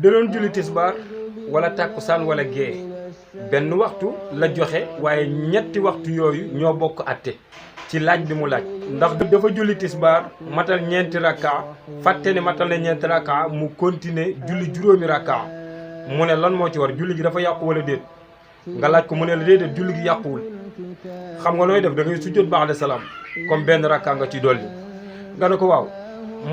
da doon julli tisbaar wala tàkkusaan wala gée benn waxtu la joxe waaye ñetti waxtu yooyu ñoo bokk atte ci laaj bi mu laaj ndax dafa julli tisbaar matal ñeenti rakka fàtte ne matal na ñeenti rakka mu continuer julli juróomi rakka mu ne lan moo ci war julli gi dafa yàqu wala déet nga laaj ko mu ne la déedéet julli gi yàquwul xam nga nooy def da ngay sujjóot ba'da salaam comme benn rakka nga ci dolli nga ne ko waaw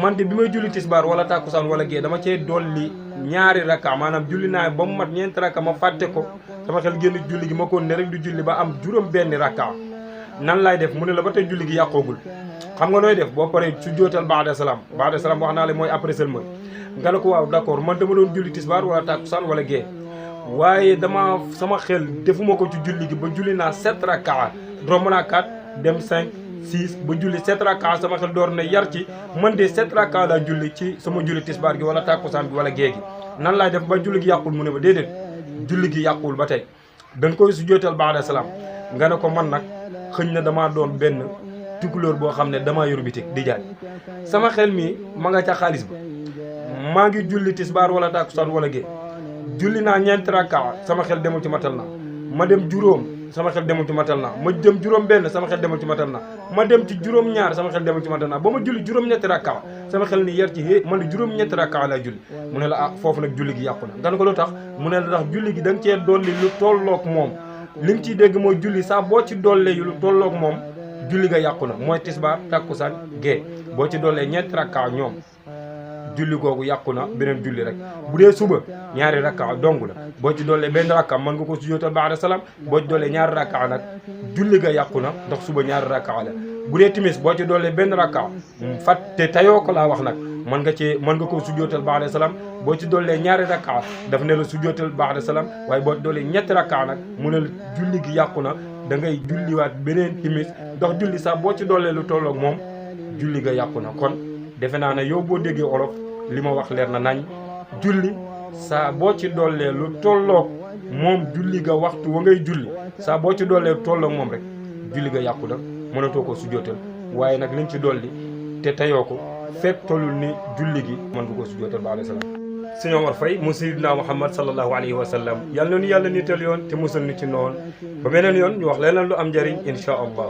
man de bi may julli tisbaar wala tàkkusaan wala gée dama cee dolli ñaari rakka maanaam julli naa ba mu mat ñeenti rakka ma fàtte ko sama xel génn julli gi ma ko ne rek di julli ba am juróom benn rakka nan laay def mu ne la ba tey julli gi yàqoogul xam nga nooy def boo paree sujjóotal ba'da salaam wax naa la mooy après seulement nga ne ko waaw d'accord man dama doon julli tisbaar wala tàkkusaan wala gée waaye dama sama xel defuma ko ci julli gi ba julli naa 7 rakka romb naa 4 dem 5 6 ba julli 7 rakka sama xel door na yar ci man de 7 rakka laa julli ci sama julli tisbaar gi wala tàkkusaan bi wala gée gi nan laay def ba julli gi yàqul mu ne ba déedéet julli gi yàqul ba tey dañ koy sujjóotal ba'da salaam nga ne ko man nag xëñ na damaa doon benn tukulóor boo xam ne damaa yor bitik di jaay sama xel mi ma nga ca xaalis ba maa ngi julli tisbaar wala tàkkusaan wala gée julli naa ñeenti rakka sama xel demul ci matal na ma dem juróom sama xel demul ci matal na ma dem juróom benn sama xel demul ci matal na ma dem ci juróom ñaar sama xel demul ci matal na ba ma julli juróom ñetti rakka sama xel ni yar ci man ne juróom ñetti rakka laa julli mu ne la ah foofu nag julli gi yàqu na nga ne ko lu tax mu ne la tax julli gi da nga cee dolli lu tolloog moom li nga ciy dégg mooy julli saa boo ci dollee yu lu tolloog moom julli ga yàqu na mooy tisbaar takkusaan gée boo ci dollee ñeenti rakka ñoom julli googu yàqu na beneen julli rek bu dee suba ñaari rakka dong la boo ci dollee benn rakka mën nga ko sujjóotal ba'da salaam boo ci dollee ñaari rakka nag julli ga yàqu na ndax suba ñaari rakka la bu dee timis boo ci dollee benn rakka fàtte tayoo ko laa wax nag mën nga ko sujjóotal ba'da salaam boo ci dollee ñaari rakka daf ne la sujjóotal ba'da salaam waaye boo ci dollee ñetti rakka nag mu ne la julli gi yàqu na da ngay julliwaat beneen timis ndax julli sax boo ci dollee lu tolloog moom julli ga yàqu na kon defe naa ne yow boo déggee olof li ma wax leer na nañ julli saa boo ci dollee lu tolloog moom julli ga waxtu wa ngay julli saa boo ci dollee lu tolloog moom rek julli ga yàqu na mënatoo ko sujjóotal waaye nag liñ ci dolli te tayoo ko fekk tollul ni julli gi mën nga ko sujjóotal ba'da salaam. Sëñ Omar Faye mu Sayyidina Muhammad sallallahu alayhi wa sallam yàlla na nu yàlla niital yoon te musal nu ci noonu ba beneen yoon ñu wax leneen lu am njëriñ incha allah.